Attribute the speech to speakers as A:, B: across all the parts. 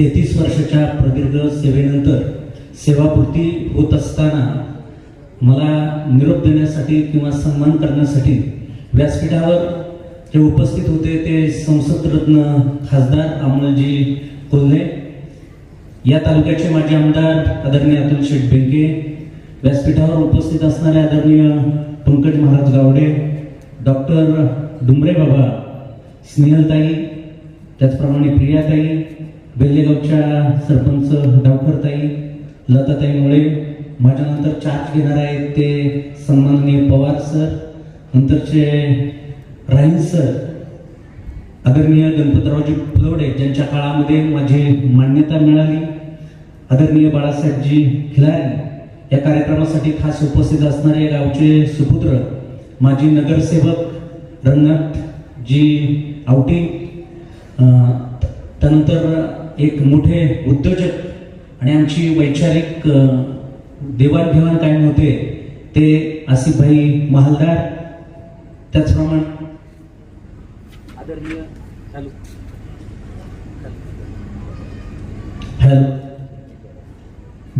A: 33 वर्षाच्या प्रदीर्घ सेवेनंतर सेवापूर्ती होत असताना मला निरोप देण्यासाठी किंवा सन्मान करण्यासाठी व्यासपीठावर जे उपस्थित होते ते संसदरत्न खासदार अमोलजी कोल्हे, या तालुक्याचे माजी आमदार आदरणीय अतुल शेठ बेंके, व्यासपीठावर उपस्थित असणारे आदरणीय पंकज महाराज गावडे, डॉक्टर डुमरे बाबा, स्नेहलताई, त्याचप्रमाणे प्रियाताई, बेल्लेगावच्या सरपंच डावखरताई, लताताई मुळे, माझ्यानंतर चार्ज घेणार आहेत ते सन्माननीय पवार सर, नंतरचे राहील सर, आदरणीय गणपतरावजी फुलवडे ज्यांच्या काळामध्ये माझी मान्यता मिळाली, आदरणीय बाळासाहेबजी खिलारी, या कार्यक्रमासाठी खास उपस्थित असणारे गावचे सुपुत्र माजी नगरसेवक रंगनाथजी आवटी, त्यानंतर एक मोठे उद्योजक आणि आमची वैचारिक देवाणघेवाण कायम होते ते आसिफभाई महालदार, त्याचप्रमाणे आदरणीय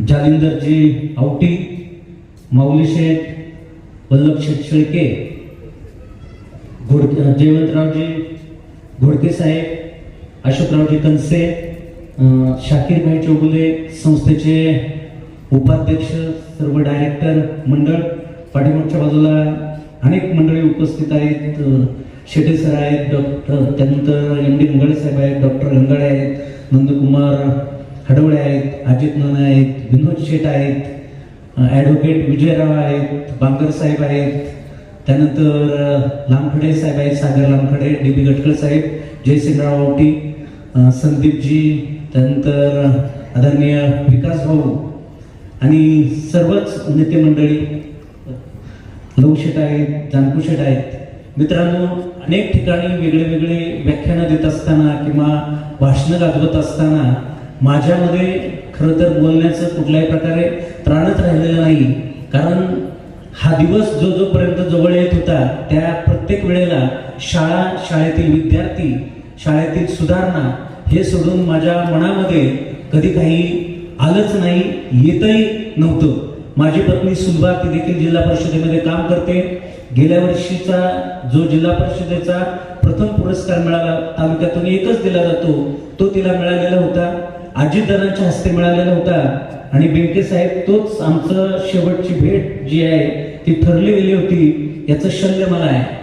A: जालिंदरजी आवटी, माऊली शेठ, वल्लभ शेठ शेळके, जयवंतरावजी घोडके साहेब, अशोकरावजी कनसे, शाकीरभाई चौगुले, संस्थेचे उपाध्यक्ष, सर्व डायरेक्टर मंडळ, पाठीमागच्या बाजूला अनेक मंडळी उपस्थित आहेत, शेटे सर आहेत, डॉक्टर, त्यानंतर MD गंगाळे साहेब आहेत, डॉक्टर गंगाळे आहेत, नंदकुमार हडवळे आहेत, अजित नाना आहेत, विनोद शेठ आहेत, ॲडव्होकेट विजयराव आहेत, बांगर साहेब आहेत, त्यानंतर लामखडे साहेब आहेत, सागर लामखडे, DB गटकळ साहेब, जयसिंगराव आवटी, संदीपजी, त्यानंतर आदरणीय विकास भाऊ आणि सर्वच नेते मंडळी, लवशेट आहेत, जानकुशेट आहेत. मित्रांनो, अनेक ठिकाणी वेगळे वेगळे व्याख्यानं देत असताना किंवा भाषणं गाजवत असताना माझ्यामध्ये खरं तर बोलण्याचं कुठल्याही प्रकारे त्राणच राहिलेलं नाही, कारण हा दिवस जोपर्यंत जवळ येत होता त्या प्रत्येक वेळेला शाळा, शाळेतील विद्यार्थी, शाळेतील सुधारणा हे सोडून माझ्या मनामध्ये कधी काही आलंच नाही, येतही नव्हतं. माझी पत्नी सुलभा, ती देखील जिल्हा परिषदेमध्ये काम करते. गेल्या वर्षीचा जो जिल्हा परिषदेचा प्रथम पुरस्कार मिळाला, तालुक्यातून एकच दिला जातो, तो तिला मिळालेला होता, अजितदादांच्या हस्ते मिळालेला होता. आणि बेंके साहेब, तोच आमचं शेवटची भेट जी आहे ती ठरली गेली होती, याचं शल्य मला आहे.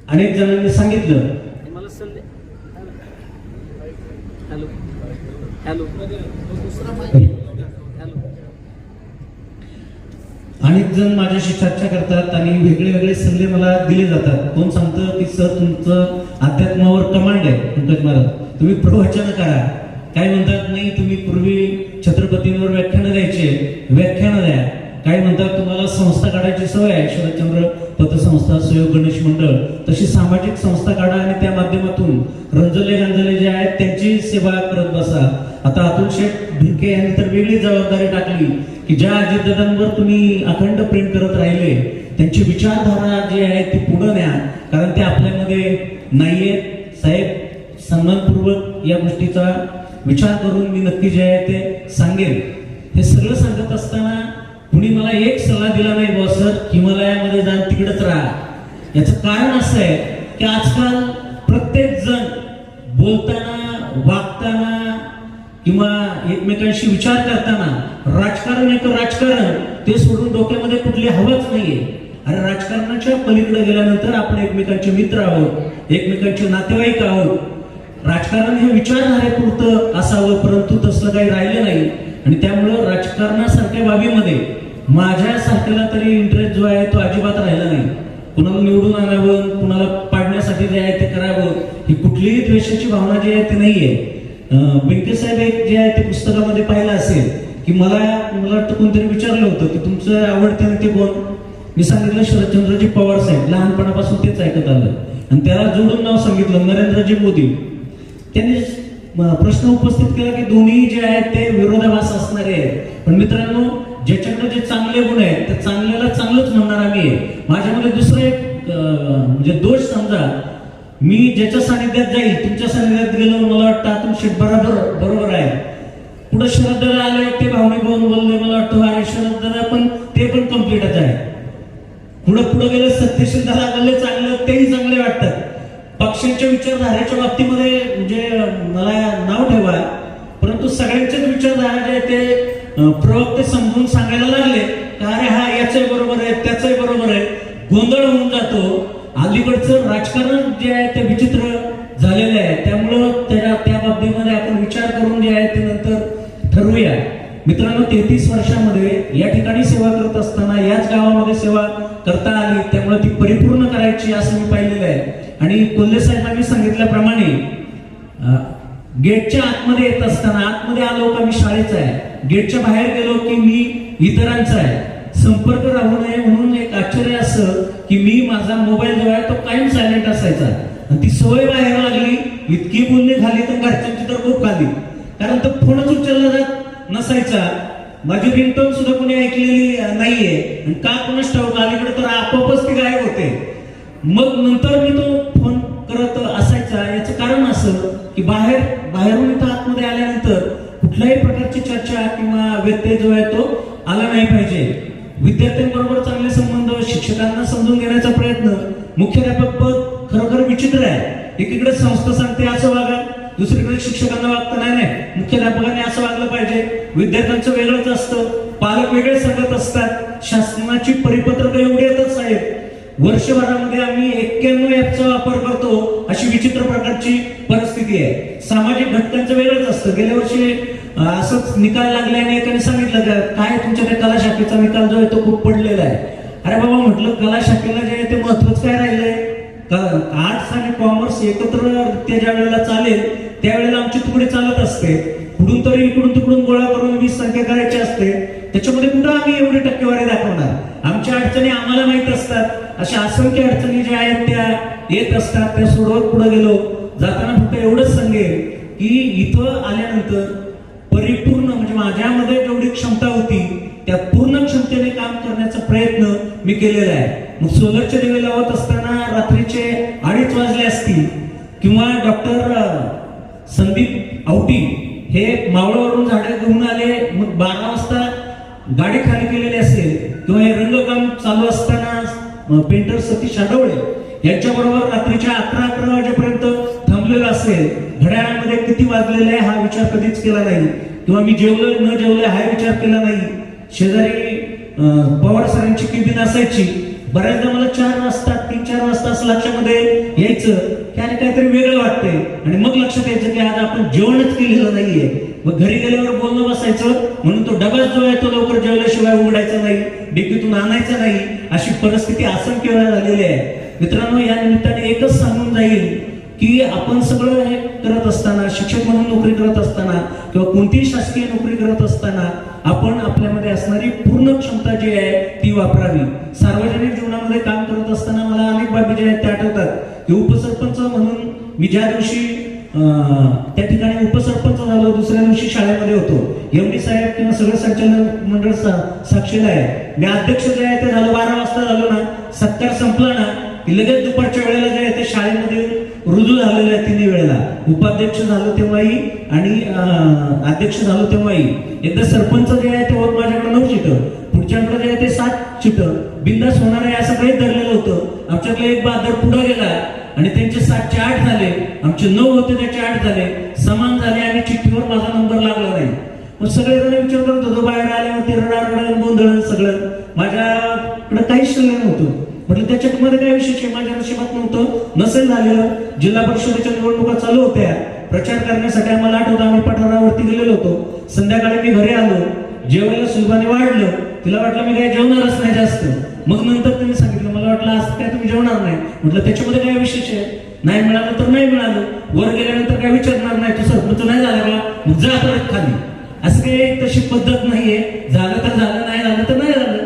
A: अनेक जणांनी सांगितलं, अनेक जण माझ्याशी चर्चा करतात आणि वेगळे वेगळे सल्ले मला दिले जातात. कोण सांगतं की सर तुमचं अध्यात्मावर कमांड आहे, पंकज महाराज तुम्ही प्रवचन करा. काय म्हणतात, नाही तुम्ही पूर्वी छत्रपतींवर व्याख्यानं द्यायचे, व्याख्यानं द्या. काही म्हणतात तुम्हाला संस्था काढायची सवय आहे, शरदचंद्र पतसंस्था, सहयोग गणेश मंडळ, तशी सामाजिक संस्था काढा आणि त्या माध्यमातून रंजले गंजले जे आहेत त्यांची सेवा करत बसा. आता अतुल शेठ भिके यांनी तर वेगळी जबाबदारी टाकली की ज्या अजितदादांवर तुम्ही अखंड प्रेम करत राहिले त्यांची विचारधारा जी आहे ती पुढे न्या, कारण ते आपल्यामध्ये नाहीये. साहेब, सन्मानपूर्वक या गोष्टीचा विचार करून मी नक्की जे आहे ते सांगेन. हे सगळं सांगत असताना कुणी मला एक सल्ला दिला नाही, बॉस सर हिमालयामध्ये जाऊन तिकडेच राहा. याचं कारण असं आहे की आजकाल प्रत्येक जण बोलताना, वागताना किंवा एकमेकांशी विचार करताना राजकारण एक राजकारण ते सोडून डोक्यामध्ये कुठली हवंच नाहीये. अरे राजकारणाच्या पलीकडे गेल्यानंतर आपण एकमेकांचे मित्र आहोत, एकमेकांचे नातेवाईक आहोत. राजकारण हे विचारधारेपुरतं असावं, परंतु तसलं काही राहिलं नाही. आणि त्यामुळं राजकारणासारख्या बाबीमध्ये माझ्यासारख्याला तरी इंटरेस्ट जो आहे तो अजिबात राहिला नाही. कुणाला निवडून आणावं, कुणाला पाडण्यासाठी जे आहे ते करावं, ही कुठलीही द्वेषाची भावना जी आहे ती नाहीये. बेंके साहेब एक जे आहे ते पुस्तकामध्ये पाहिलं असेल की मला वाटतं कोणतरी विचारलं होतं की तुमचं आवडते नेते कोण. मी सांगितलं शरदचंद्रजी पवार साहेब, लहानपणापासून तेच ऐकत आलं. आणि त्याला जोडून नाव सांगितलं नरेंद्रजी मोदी. त्यांनी प्रश्न उपस्थित केला की दोन्ही जे आहेत ते विरोधाभास असणारे आहेत, पण मित्रांनो ज्याच्याकडे जे चांगले गुण आहेत त्या चांगल्याला चांगलंच म्हणणार आम्ही. माझ्यामध्ये दुसरं एक म्हणजे दोष समजा मी ज्याच्या सानिध्यात जाईल, तुमच्या सानिध्यात गेलो, मला वाटतं अतुल शेठ बरोबर आहे. पुढे शरद दादा आले, ते भावनिक होऊन बोलले, मला वाटतं अरे शरद दादा पण ते पण कम्प्लीटच आहे. पुढे गेले सत्यशील दादा बोलले चांगलं, तेही चांगले वाटतात. पक्षांच्या विचारधारेच्या बाबतीमध्ये म्हणजे मला नाव ठेवा, परंतु सगळ्यांच्याच विचारधारा जे आहे ते प्रवक्ते समजून सांगायला लागले अरे हा याचंही बरोबर आहे, त्याचंही बरोबर आहे, गोंधळ होऊन जातो. अलीकडचं राजकारण जे आहे ते विचित्र झालेलं आहे. त्यामुळं त्या बाबतीमध्ये आपण विचार करून जे आहे ते नंतर ठरवूया. मित्रांनो, 33 वर्षामध्ये या ठिकाणी सेवा करत असताना याच गावामध्ये सेवा करता आली, त्यामुळे ती परिपूर्ण करायची असं मी पाहिलेलं आहे. आणि कोल्हे साहेबांनी सांगितल्याप्रमाणे गेटच्या आतमध्ये येत असताना, आतमध्ये आलो का मी शाळेचा आहे, गेटच्या बाहेर गेलो की मी इतरांचा आहे. संपर्क राहू नये म्हणून एक आश्चर्य असं की मी माझा मोबाईल जो आहे तो कायम सायलेंट असायचा. आणि ती सवय बाहेर लागली, इतकी बोलणी झाली तर घरच्यांची तर खूप खाली, कारण तो फोनच उचलला जात नसायचा. माझी रिंगटोन सुद्धा कोणी ऐकलेली नाहीये, आणि का कोणाच ठाऊक अलीकडे तर आपोआपच ती गायब होते. मग नंतर मी तो फोन करत असायचा. याचं कारण असं की बाहेरून इथं आतमध्ये आल्यानंतर कुठल्याही प्रकारची चर्चा किंवा व्यत्यय जो आहे तो आला नाही पाहिजे. विद्यार्थ्यांबरोबर चांगले संबंध, शिक्षकांना समजून घेण्याचा प्रयत्न. मुख्याध्यापक पद खरोखर विचित्र आहे. एकीकडे संस्था सांगते असं वागा, दुसरीकडे शिक्षकांना वागतं नाही. मुख्याध्यापकांनी असं वागलं पाहिजे. विद्यार्थ्यांचं वेगळंच असतं, पालक वेगळे सांगत असतात. शासनाची परिपत्रक एवढी येतात साहेब, वर्षभरामध्ये आम्ही 91 ॲपचा वापर करतो, अशी विचित्र प्रकारची परिस्थिती आहे. सामाजिक घटकांचं वेगळंच असतं. गेल्या वर्षी असंच निकाल लागले आणि एकाने सांगितलं काय तुमच्या त्या कला शाखेचा निकाल जो आहे तो खूप पडलेला आहे. अरे बाबा म्हटलं, कला शाखेला जे आहे ते महत्वच काय राहिलंय? आर्ट्स आणि कॉमर्स एकत्र ज्या वेळेला चालेल त्यावेळेला आमची तुकडी चालत असते. कुठून तरी इकडून तिकडून गोळा करून 20 संख्या करायची असते. त्याच्यामध्ये कुठं आम्ही एवढी टक्केवारी दाखवणार? आमच्या अडचणी आम्हाला माहित असतात. अशा असंख्य अडचणी ज्या आहेत त्या येत असतात, त्या सोडवत पुढे गेलो. जाताना फक्त एवढंच सांगेल की इथं आल्यानंतर परिपूर्ण म्हणजे माझ्यामध्ये जेवढी क्षमता होती त्या पूर्ण क्षमतेने काम करण्याचा प्रयत्न मी केलेला आहे. मग सोलरचे दिवे लावत असताना रात्रीचे 2:30 वाजले असतील, किंवा डॉक्टर संदीप आवटी हे मावळवरून झाडे घेऊन आले, मग 12 वाजता गाडी खाली केलेली असेल, किंवा हे रंगकाम चालू असताना पेंटर सतीश आडवळे यांच्याबरोबर रात्रीच्या 11 वाजेपर्यंत थांबलेला असेल. घड्याळामध्ये किती वाजलेले आहे हा विचार कधीच केला नाही, किंवा मी जेवलो न जेवले हा विचार केला नाही. शेजारी पवार सरांची केबिन असायची. बऱ्याचदा मला 4 वाजता 3-4 वाजता असं लक्षामध्ये यायचं की अरे काहीतरी वेगळं वाटतंय, आणि मग लक्षात यायचं की आज आपण जेवणच केलेलं नाहीये. मग घरी गेल्यावर बोलणं बसायचं, म्हणून तो डबा जो आहे तो लवकर जेवल्याशिवाय उघडायचा नाही, डिकीतून आणायचा नाही. अशी परिस्थिती असंख्य वेळा झालेली आहे. मित्रांनो, या निमित्ताने एकच सांगून जाईल की आपण सगळं हे करत असताना, शिक्षक म्हणून नोकरी करत असताना किंवा कोणतीही शासकीय नोकरी करत असताना आपण आपल्यामध्ये असणारी पूर्ण क्षमता जी आहे ती वापरावी. सार्वजनिक जीवनामध्ये काम करत असताना मला अनेक बाबी ज्या आहेत त्या आठवतात की उपसरपंच म्हणून मी ज्या दिवशी त्या ठिकाणी उपसरपंच झालो, दुसऱ्या दिवशी शाळेमध्ये होतो. एमडी साहेब किंवा सगळं संचालक मंडळ साक्षीला आहे. मी अध्यक्ष जे आहे ते झालो 12 वाजता झालो ना, सत्कार संपला ना की लगेच दुपारच्या वेळेला जे आहे ते शाळेमध्ये रुजू झालेलं आहे. 3 वेळेला उपाध्यक्ष झालो तेव्हाही आणि अध्यक्ष झालो तेव्हाही. एकदा सरपंच जे आहे ते होत माझ्याकडे 9 सीटं, पुढच्याकडे जे आहे ते 7 सीटं. बिंदास होणार आहे असं काही धरलेलं होतं. आमच्याकडे एक बहादर पुढे गेला आणि त्यांचे 7चे 8 झाले, आमचे 9 होते त्याचे 8 झाले, समान झाले आणि चिठ्ठीवर माझा नंबर लागला नाही. मग सगळेजण विचार करत होतो, बाहेर आल्यावरती रडारड गोंधळ सगळं. माझ्याकडे काहीच शिल्लक नव्हतं. म्हटलं त्याच्यामध्ये काय विशेष आहे? माझ्या नशिबात नव्हतं, नसेल झालेलं. जिल्हा परिषदेच्या निवडणुका चालू होत्या, प्रचार करण्यासाठी आम्हाला आठवतं आम्ही पठारावरती गेलेलो होतो. संध्याकाळी मी घरी आलो, जेवायला सुलभाने वाढलं, तिला वाटलं मी काही जेवणारच नाही जास्त. मग नंतर त्यांनी सांगितलं, मला वाटलं आज काय तुम्ही जेवणार नाही. म्हटलं त्याच्यामध्ये काय विशेष आहे? नाही मिळालं तर नाही मिळालं, वर गेल्यानंतर काय विचारणार नाही, तू सरपंच नाही झाला का, मग जा परत खाली. असं काही तशी पद्धत नाहीये. झालं तर झालं, नाही झालं तर नाही झालं.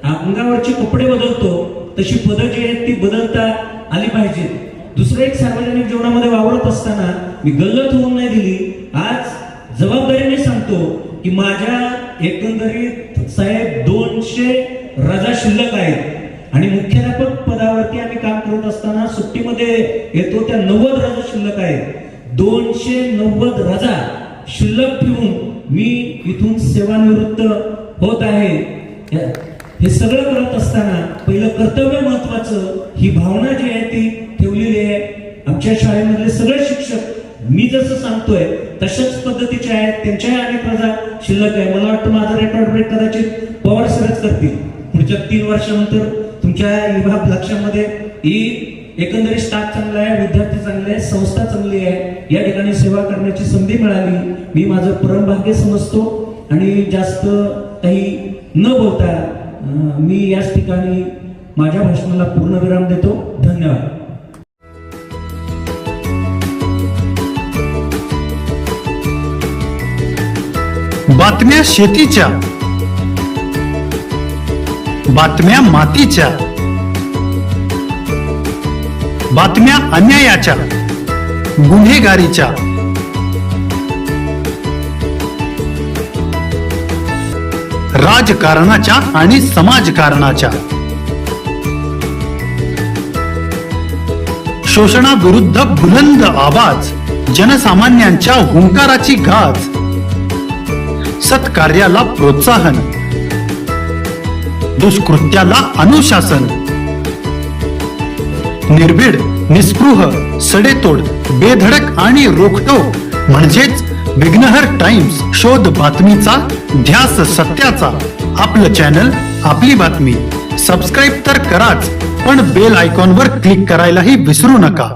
A: अंगावरचे कपडे बदलतो तशी पदं जी आहेत ती बदलता आली पाहिजेत. दुसरं एक, सार्वजनिक जीवनामध्ये वावरत असताना मी गल्लत होऊन नाही दिली. आज जबाबदारीने सांगतो की माझ्या एकंदरीत साहेब 200 रजा शिल्लक आहेत आणि मुख्याध्यापक पदावरती आम्ही काम करत असताना सुट्टीमध्ये येतो, त्या 90 रजा शिल्लक आहेत. 290 रजा शिल्लक ठेवून मी इथून सेवानिवृत्त होत आहे. हे सगळं करत असताना पहिलं कर्तव्य महत्वाचं, ही भावना जी आहे ती ठेवलेली आहे. आमच्या शाळेमधले सगळे शिक्षक मी जसं सांगतोय तशाच पद्धतीचे आहेत, त्यांच्याही अनेक रजा शिल्लक आहे. मला वाटतं माझा रेकॉर्ड ब्रेक कदाचित पवार सरच करतील पुढच्या 3 वर्षानंतर. तुमच्या विभाग लक्षामध्ये ही एकंदरीत स्टाफ चांगला आहे, विद्यार्थी चांगले आहे, संस्था चांगली आहे, या ठिकाणी सेवा करण्याची संधी मिळाली, मी माझं परमभाग्य समजतो. आणि जास्त काही न बोलता मी याच ठिकाणी माझ्या भाषणाला पूर्णविराम देतो. धन्यवाद.
B: बातम्या शेतीच्या, बातम्या मातीच्या, बातम्या अन्यायाच्या, गुन्हेगारीच्या, राजकारणाच्या आणि समाजकारणाच्या, शोषणाविरुद्ध बुलंद आवाज, जनसामान्यांच्या हुंकाराची गाज, सत्कार्याला प्रोत्साहन, दुष्कृत्याला अनुशासन, निर्भीड, निस्पृह, सडेतोड, बेधडक आणि रोखटोक म्हणजेच विघ्नहर टाइम्स. शोध बातमीचा, ध्यास सत्याचा. आपलं चॅनल, आपली बातमी. सबस्क्राईब तर कराच, पण बेल आयकॉनवर क्लिक करायलाही विसरू नका.